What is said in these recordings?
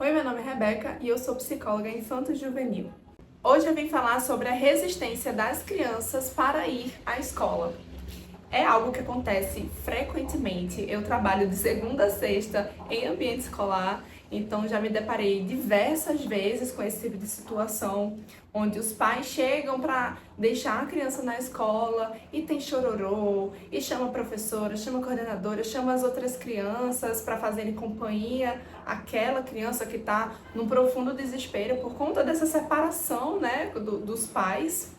Oi, meu nome é Rebeca e eu sou psicóloga infanto-juvenil. Hoje eu vim falar sobre a resistência das crianças para ir à escola. É algo que acontece frequentemente. Eu trabalho de segunda a sexta em ambiente escolar, então já me deparei diversas vezes com esse tipo de situação, onde os pais chegam para deixar a criança na escola e tem chororô, e chama a professora, chama a coordenadora, chama as outras crianças para fazerem companhia àquela criança que está num profundo desespero por conta dessa separação, né, dos pais.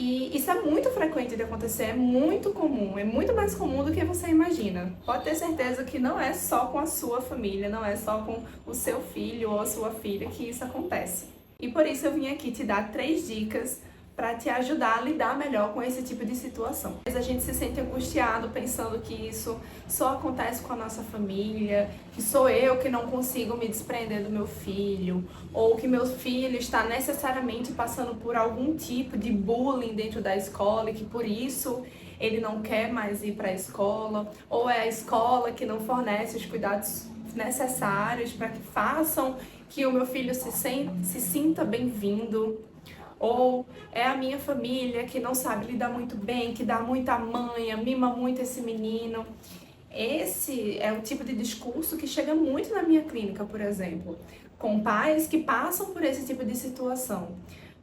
E isso é muito frequente de acontecer, é muito comum, é muito mais comum do que você imagina. Pode ter certeza que não é só com a sua família, não é só com o seu filho ou a sua filha que isso acontece. E por isso eu vim aqui te dar 3 dicas para te ajudar a lidar melhor com esse tipo de situação. Às vezes a gente se sente angustiado pensando que isso só acontece com a nossa família, que sou eu que não consigo me desprender do meu filho, ou que meu filho está necessariamente passando por algum tipo de bullying dentro da escola e que por isso ele não quer mais ir para a escola, ou é a escola que não fornece os cuidados necessários para que façam que o meu filho se sinta bem-vindo. Ou é a minha família que não sabe lidar muito bem, que dá muita manha, mima muito esse menino. Esse é o tipo de discurso que chega muito na minha clínica, por exemplo, com pais que passam por esse tipo de situação.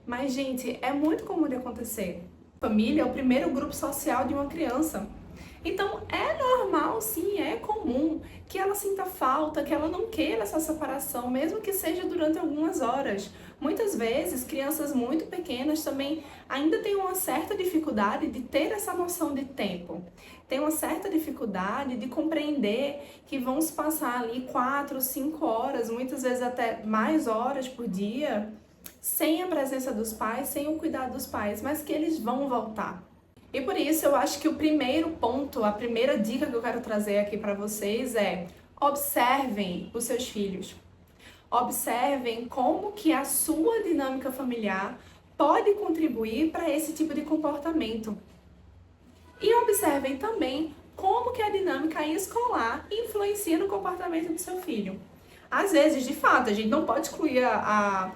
Mas, gente, é muito comum de acontecer. Família é o primeiro grupo social de uma criança. Então, é normal, sim, é comum que ela sinta falta, que ela não queira essa separação, mesmo que seja durante algumas horas. Muitas vezes, crianças muito pequenas também ainda têm uma certa dificuldade de ter essa noção de tempo. Tem uma certa dificuldade de compreender que vão se passar ali 4, 5 horas, muitas vezes até mais horas por dia, sem a presença dos pais, sem o cuidado dos pais, mas que eles vão voltar. E por isso eu acho que o primeiro ponto, a primeira dica que eu quero trazer aqui para vocês é: observem os seus filhos. Observem como que a sua dinâmica familiar pode contribuir para esse tipo de comportamento. E observem também como que a dinâmica escolar influencia no comportamento do seu filho. Às vezes, de fato, a gente não pode excluir a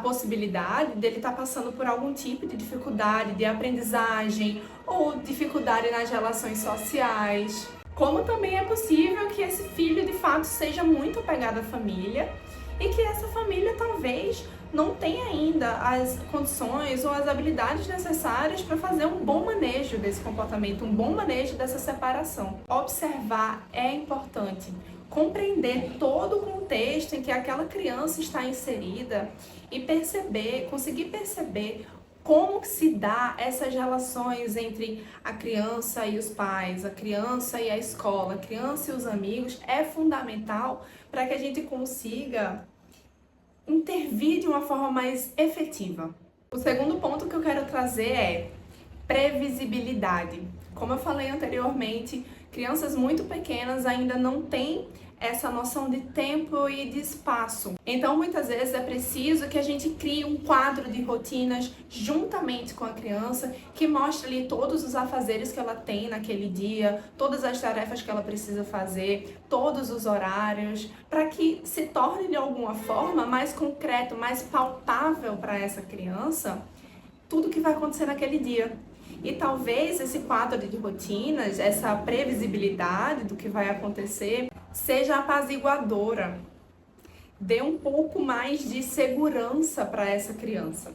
possibilidade dele estar passando por algum tipo de dificuldade de aprendizagem ou dificuldade nas relações sociais. Como também é possível que esse filho de fato seja muito apegado à família e que essa família talvez não tenha ainda as condições ou as habilidades necessárias para fazer um bom manejo desse comportamento, um bom manejo dessa separação. Observar é importante. Compreender todo o contexto em que aquela criança está inserida e conseguir perceber como que se dá essas relações entre a criança e os pais, a criança e a escola, a criança e os amigos, é fundamental para que a gente consiga intervir de uma forma mais efetiva. O segundo ponto que eu quero trazer é previsibilidade. Como eu falei anteriormente, crianças muito pequenas ainda não têm essa noção de tempo e de espaço. Então, muitas vezes é preciso que a gente crie um quadro de rotinas juntamente com a criança, que mostre ali todos os afazeres que ela tem naquele dia, todas as tarefas que ela precisa fazer, todos os horários, para que se torne de alguma forma mais concreto, mais palpável para essa criança tudo que vai acontecer naquele dia. E talvez esse quadro de rotinas, essa previsibilidade do que vai acontecer, seja apaziguadora, dê um pouco mais de segurança para essa criança.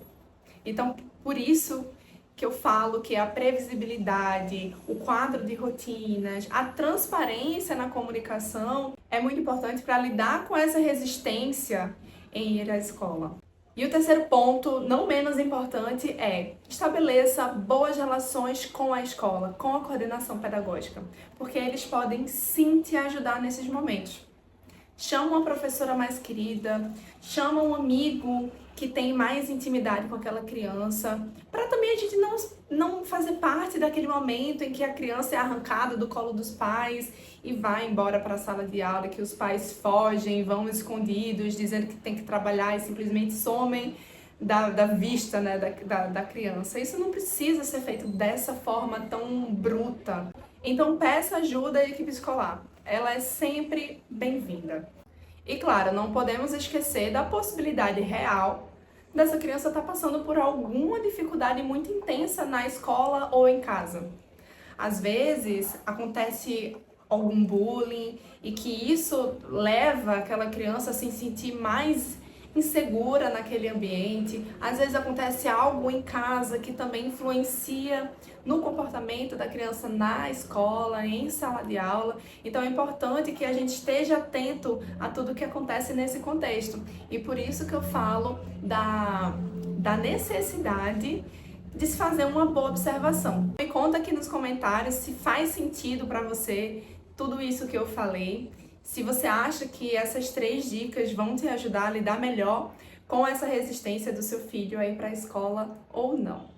Então, por isso que eu falo que a previsibilidade, o quadro de rotinas, a transparência na comunicação é muito importante para lidar com essa resistência em ir à escola. E o terceiro ponto, não menos importante, é estabeleça boas relações com a escola, com a coordenação pedagógica, porque eles podem sim te ajudar nesses momentos. Chama uma professora mais querida, chama um amigo que tem mais intimidade com aquela criança, para também a gente não fazer parte daquele momento em que a criança é arrancada do colo dos pais e vai embora para a sala de aula, que os pais fogem, vão escondidos, dizendo que tem que trabalhar e simplesmente somem da vista, né, da criança. Isso não precisa ser feito dessa forma tão bruta. Então peça ajuda à equipe escolar. Ela é sempre bem-vinda. E claro, não podemos esquecer da possibilidade real dessa criança estar passando por alguma dificuldade muito intensa na escola ou em casa. Às vezes acontece algum bullying e que isso leva aquela criança a se sentir mais insegura naquele ambiente. Às vezes acontece algo em casa que também influencia no comportamento da criança na escola, em sala de aula. Então é importante que a gente esteja atento a tudo que acontece nesse contexto. E por isso que eu falo da necessidade de se fazer uma boa observação. Me conta aqui nos comentários se faz sentido para você tudo isso que eu falei, se você acha que essas 3 dicas vão te ajudar a lidar melhor com essa resistência do seu filho a ir para a escola ou não.